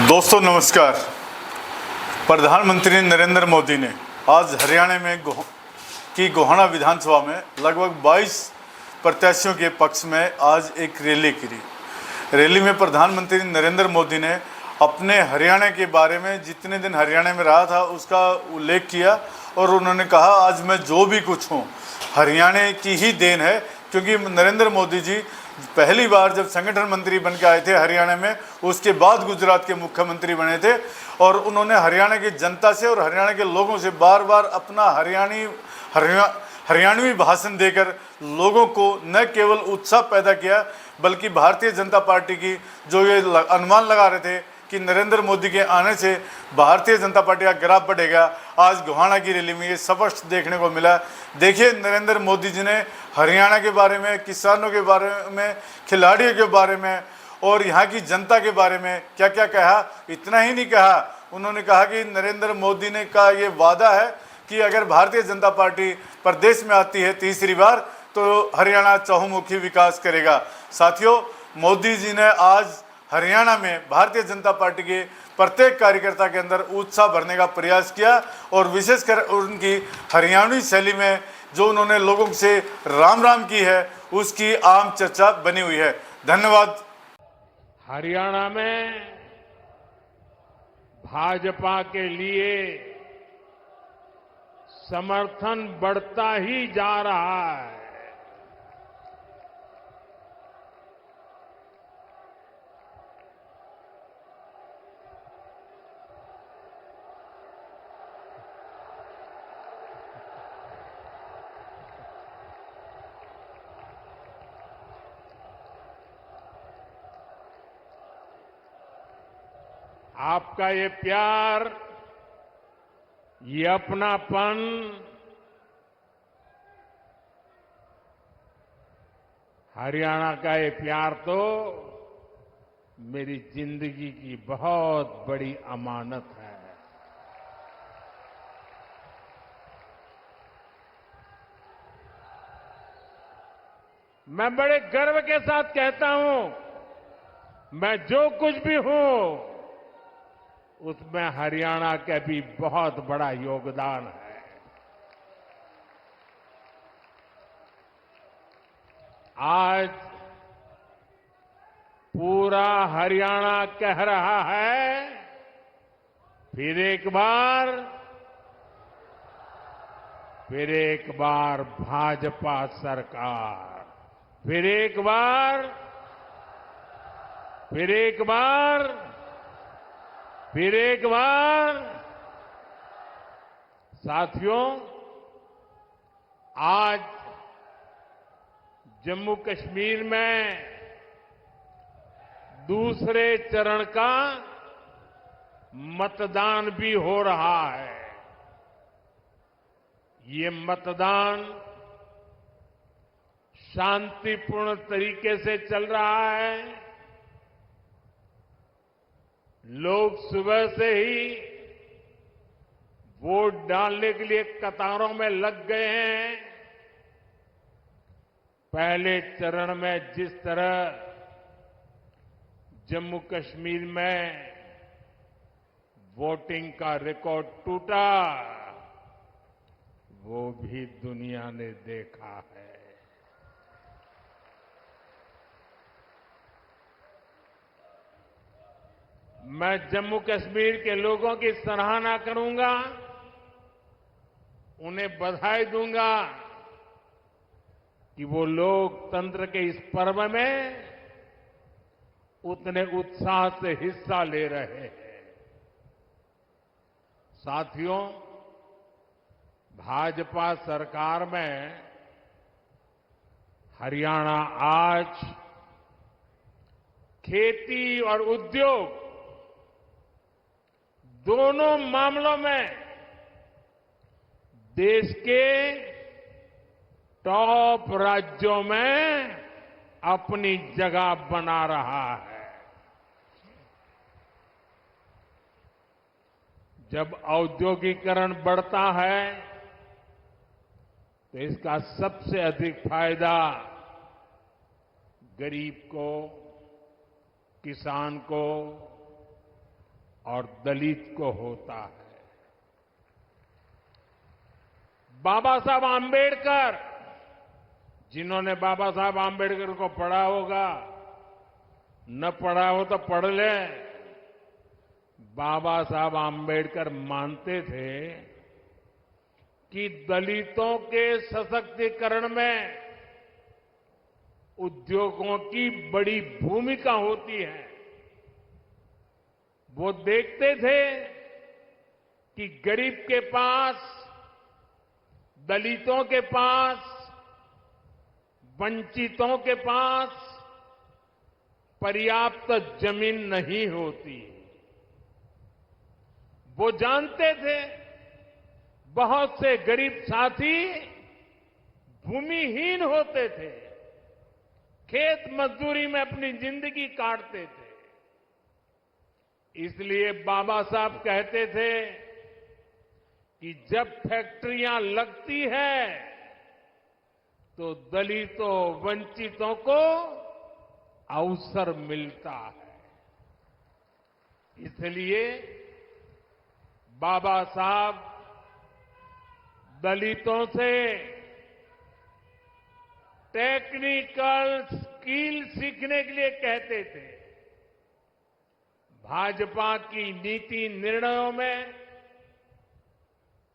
दोस्तों नमस्कार। प्रधानमंत्री नरेंद्र मोदी ने आज हरियाणा में गोहाना विधानसभा में लगभग 22 प्रत्याशियों के पक्ष में आज एक रैली की। रैली में प्रधानमंत्री नरेंद्र मोदी ने अपने हरियाणा के बारे में, जितने दिन हरियाणा में रहा था उसका उल्लेख किया और उन्होंने कहा आज मैं जो भी कुछ हूँ हरियाणा की ही देन है, क्योंकि नरेंद्र मोदी जी पहली बार जब संगठन मंत्री बन के आए थे हरियाणा में, उसके बाद गुजरात के मुख्यमंत्री बने थे और उन्होंने हरियाणा की जनता से और हरियाणा के लोगों से बार बार अपना हरियाणवी भाषण देकर लोगों को न केवल उत्साह पैदा किया, बल्कि भारतीय जनता पार्टी की जो ये अनुमान लगा रहे थे कि नरेंद्र मोदी के आने से भारतीय जनता पार्टी का ग्राफ बढ़ेगा, आज गोहाना की रैली में ये स्पष्ट देखने को मिला। देखिए, नरेंद्र मोदी जी ने हरियाणा के बारे में, किसानों के बारे में, खिलाड़ियों के बारे में और यहाँ की जनता के बारे में क्या क्या कहा। इतना ही नहीं कहा, उन्होंने कहा कि नरेंद्र मोदी ने का ये वादा है कि अगर भारतीय जनता पार्टी प्रदेश में आती है तीसरी बार तो हरियाणा चहुमुखी विकास करेगा। साथियों, मोदी जी ने आज हरियाणा में भारतीय जनता पार्टी के प्रत्येक कार्यकर्ता के अंदर उत्साह भरने का प्रयास किया और विशेषकर उनकी हरियाणवी शैली में जो उन्होंने लोगों से राम राम की है उसकी आम चर्चा बनी हुई है। धन्यवाद। हरियाणा में भाजपा के लिए समर्थन बढ़ता ही जा रहा है। आपका ये प्यार, ये अपनापन हरियाणा का ये प्यार तो मेरी जिंदगी की बहुत बड़ी अमानत है। मैं बड़े गर्व के साथ कहता हूं, मैं जो कुछ भी हूं उसमें हरियाणा का भी बहुत बड़ा योगदान है। आज पूरा हरियाणा कह रहा है, फिर एक बार भाजपा सरकार, फिर एक बार। साथियों, आज जम्मू कश्मीर में दूसरे चरण का मतदान भी हो रहा है। ये मतदान शांतिपूर्ण तरीके से चल रहा है। लोग सुबह से ही वोट डालने के लिए कतारों में लग गए हैं। पहले चरण में जिस तरह जम्मू कश्मीर में वोटिंग का रिकॉर्ड टूटा, वो भी दुनिया ने देखा है। मैं जम्मू कश्मीर के लोगों की सराहना करूंगा, उन्हें बधाई दूंगा कि वो लोकतंत्र के इस पर्व में उतने उत्साह से हिस्सा ले रहे हैं। साथियों, भाजपा सरकार में हरियाणा आज खेती और उद्योग दोनों मामलों में देश के टॉप राज्यों में अपनी जगह बना रहा है। जब औद्योगिकरण बढ़ता है तो इसका सबसे अधिक फायदा गरीब को, किसान को, और दलित को होता है। बाबा साहब आंबेडकर, जिन्होंने बाबा साहब आंबेडकर को पढ़ा होगा, न पढ़ा हो तो पढ़ ले। बाबा साहब आंबेडकर मानते थे कि दलितों के सशक्तिकरण में उद्योगों की बड़ी भूमिका होती है। वो देखते थे कि गरीब के पास, दलितों के पास, वंचितों के पास पर्याप्त जमीन नहीं होती। वो जानते थे बहुत से गरीब साथी भूमिहीन होते थे, खेत मजदूरी में अपनी जिंदगी काटते थे। इसलिए बाबा साहब कहते थे कि जब फैक्ट्रियां लगती है तो दलितों, वंचितों को अवसर मिलता है। इसलिए बाबा साहब दलितों से टेक्निकल स्किल सीखने के लिए कहते थे। भाजपा की नीति निर्णयों में,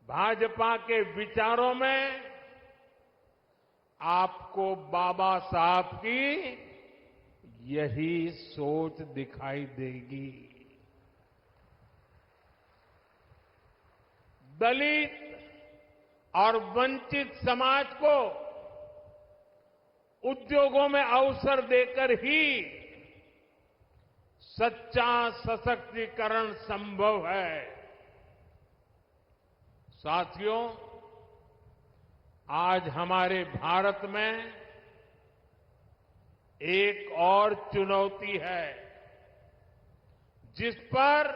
भाजपा के विचारों में आपको बाबा साहब की यही सोच दिखाई देगी। दलित और वंचित समाज को उद्योगों में अवसर देकर ही सच्चा सशक्तिकरण संभव है। साथियों, आज हमारे भारत में एक और चुनौती है जिस पर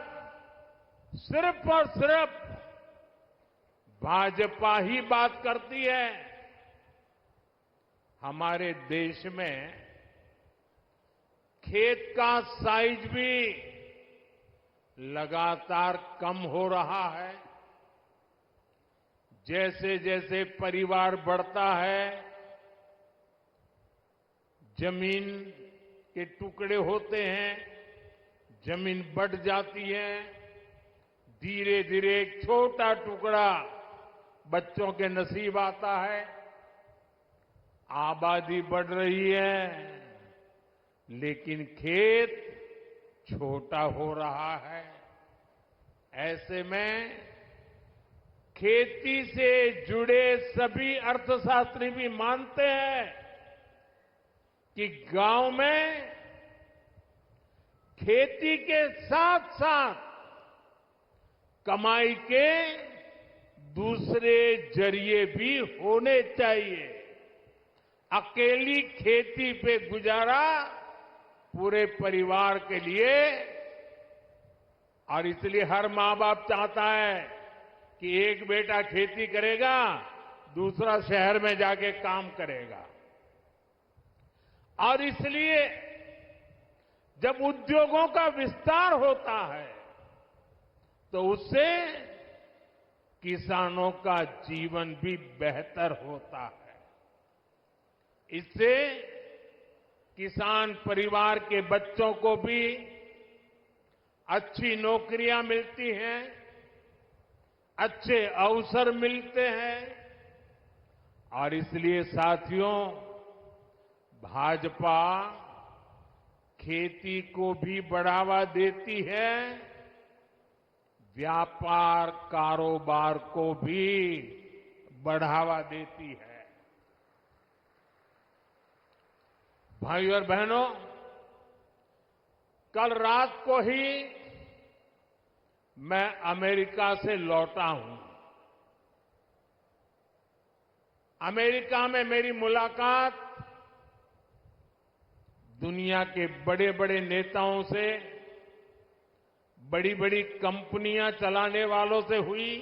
सिर्फ और सिर्फ भाजपा ही बात करती है। हमारे देश में खेत का साइज भी लगातार कम हो रहा है। जैसे जैसे परिवार बढ़ता है, जमीन के टुकड़े होते हैं, जमीन बढ़ जाती है। धीरे धीरे एक छोटा टुकड़ा बच्चों के नसीब आता है। आबादी बढ़ रही है, लेकिन खेत छोटा हो रहा है। ऐसे में खेती से जुड़े सभी अर्थशास्त्री भी मानते हैं कि गांव में खेती के साथ साथ कमाई के दूसरे जरिए भी होने चाहिए। अकेली खेती पे गुजारा पूरे परिवार के लिए, और इसलिए हर मां बाप चाहता है कि एक बेटा खेती करेगा, दूसरा शहर में जाके काम करेगा। और इसलिए जब उद्योगों का विस्तार होता है तो उससे किसानों का जीवन भी बेहतर होता है। इससे किसान परिवार के बच्चों को भी अच्छी नौकरियां मिलती हैं, अच्छे अवसर मिलते हैं। और इसलिए साथियों, भाजपा खेती को भी बढ़ावा देती है, व्यापार कारोबार को भी बढ़ावा देती है। भाइयों और बहनों, कल रात को ही मैं अमेरिका से लौटा हूं। अमेरिका में मेरी मुलाकात दुनिया के बड़े बड़े नेताओं से, बड़ी बड़ी कंपनियां चलाने वालों से हुई।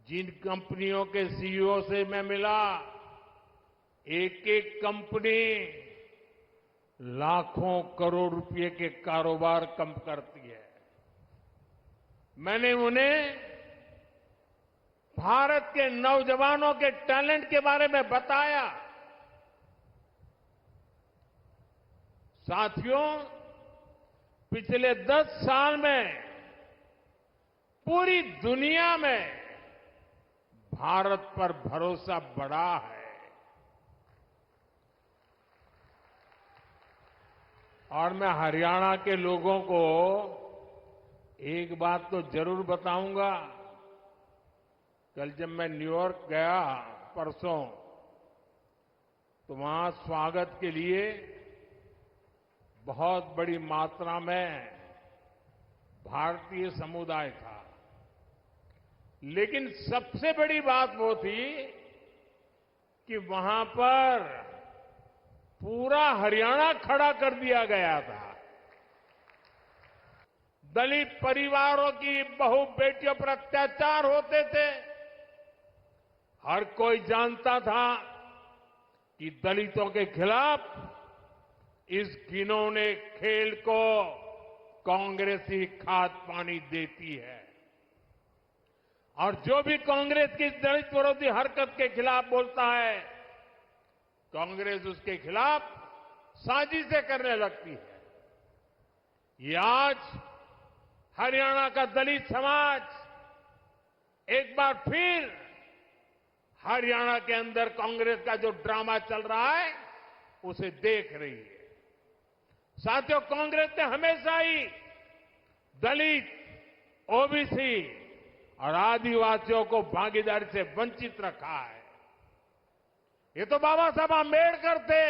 जिन कंपनियों के सीईओ से मैं मिला, एक एक कंपनी लाखों करोड़ रुपए के कारोबार कम करती है। मैंने उन्हें भारत के नौजवानों के टैलेंट के बारे में बताया। साथियों, पिछले 10 साल में पूरी दुनिया में भारत पर भरोसा बढ़ा है। और मैं हरियाणा के लोगों को एक बात तो जरूर बताऊंगा। कल जब मैं न्यूयॉर्क गया परसों, तो वहां स्वागत के लिए बहुत बड़ी मात्रा में भारतीय समुदाय था। लेकिन सबसे बड़ी बात वो थी कि वहां पर पूरा हरियाणा खड़ा कर दिया गया था। दलित परिवारों की बहु बेटियों पर अत्याचार होते थे। हर कोई जानता था कि दलितों के खिलाफ इस घिनौने खेल को कांग्रेस ही खाद पानी देती है। और जो भी कांग्रेस की दलित विरोधी हरकत के खिलाफ बोलता है, कांग्रेस उसके खिलाफ साजिशें करने लगती है। ये आज हरियाणा का दलित समाज एक बार फिर हरियाणा के अंदर कांग्रेस का जो ड्रामा चल रहा है उसे देख रही है। साथियों, कांग्रेस ने हमेशा ही दलित, ओबीसी और आदिवासियों को भागीदारी से वंचित रखा है। ये तो बाबा साहब आंबेडकर थे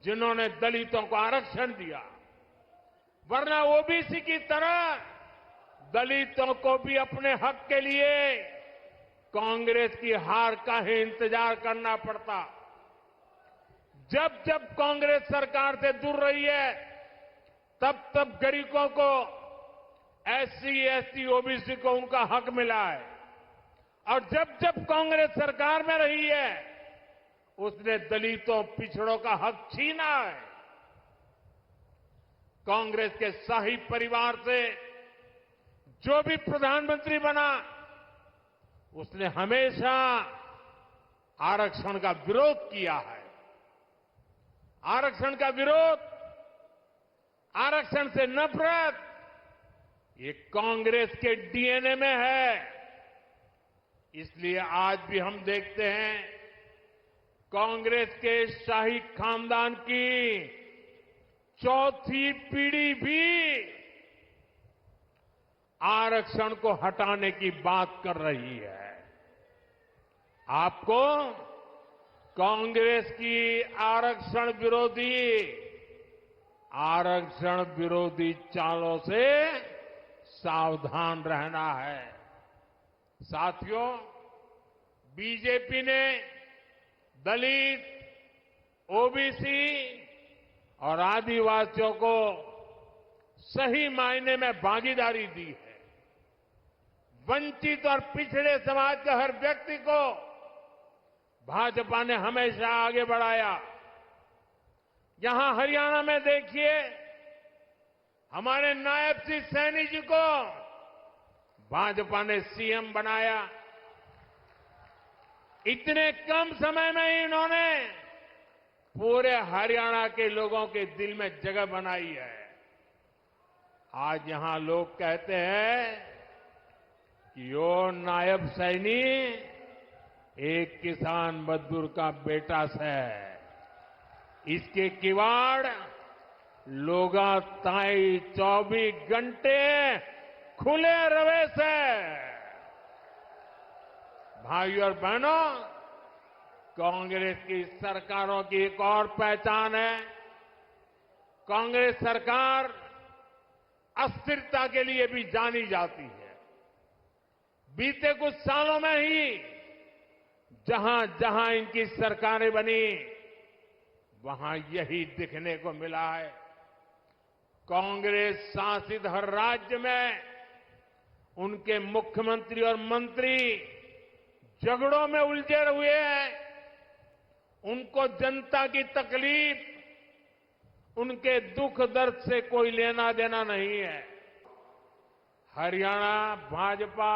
जिन्होंने दलितों को आरक्षण दिया, वरना ओबीसी की तरह दलितों को भी अपने हक के लिए कांग्रेस की हार का ही इंतजार करना पड़ता। जब जब कांग्रेस सरकार से दूर रही है, तब तब गरीबों को, एससी, एसटी, ओबीसी को उनका हक मिला है। और जब जब कांग्रेस सरकार में रही है, उसने दलितों, पिछड़ों का हक छीना है। कांग्रेस के शाही परिवार से जो भी प्रधानमंत्री बना, उसने हमेशा आरक्षण का विरोध किया है। आरक्षण का विरोध, आरक्षण से नफरत, ये कांग्रेस के डीएनए में है। इसलिए आज भी हम देखते हैं कांग्रेस के शाही खानदान की चौथी पीढ़ी भी आरक्षण को हटाने की बात कर रही है। आपको कांग्रेस की आरक्षण विरोधी चालों से सावधान रहना है। साथियों, बीजेपी ने दलित, ओबीसी और आदिवासियों को सही मायने में भागीदारी दी है। वंचित और पिछड़े समाज के हर व्यक्ति को भाजपा ने हमेशा आगे बढ़ाया। यहां हरियाणा में देखिए, हमारे नायब सिंह सैनी जी को भाजपा ने सीएम बनाया। इतने कम समय में ही इन्होंने पूरे हरियाणा के लोगों के दिल में जगह बनाई है। आज यहां लोग कहते हैं कि यो नायब सैनी एक किसान मजदूर का बेटा से, इसके किवाड़ लोगा ताई 24 घंटे खुले रवे से। भाइयों और बहनों, कांग्रेस की सरकारों की एक और पहचान है, कांग्रेस सरकार अस्थिरता के लिए भी जानी जाती है। बीते कुछ सालों में ही जहां जहां इनकी सरकारें बनी, वहां यही दिखने को मिला है। कांग्रेस शासित हर राज्य में उनके मुख्यमंत्री और मंत्री झगड़ों में उलझे हुए हैं। उनको जनता की तकलीफ, उनके दुख दर्द से कोई लेना देना नहीं है। हरियाणा भाजपा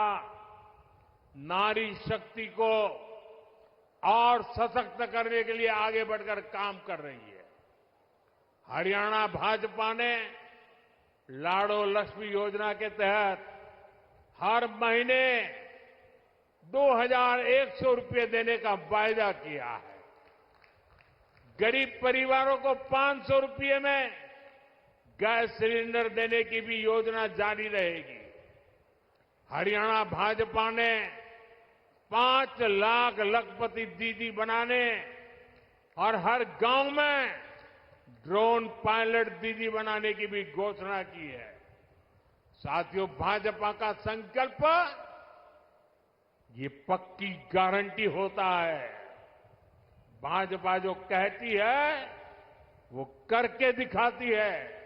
नारी शक्ति को और सशक्त करने के लिए आगे बढ़कर काम कर रही है। हरियाणा भाजपा ने लाड़ो लक्ष्मी योजना के तहत हर महीने 2,100 रुपये देने का वायदा किया है। गरीब परिवारों को 500 रुपये में गैस सिलेंडर देने की भी योजना जारी रहेगी। हरियाणा भाजपा ने 5 लाख लखपति दीदी बनाने और हर गांव में ड्रोन पायलट दीदी बनाने की भी घोषणा की है। साथियों, भाजपा का संकल्प ये पक्की गारंटी होता है। भाजपा जो कहती है वो करके दिखाती है।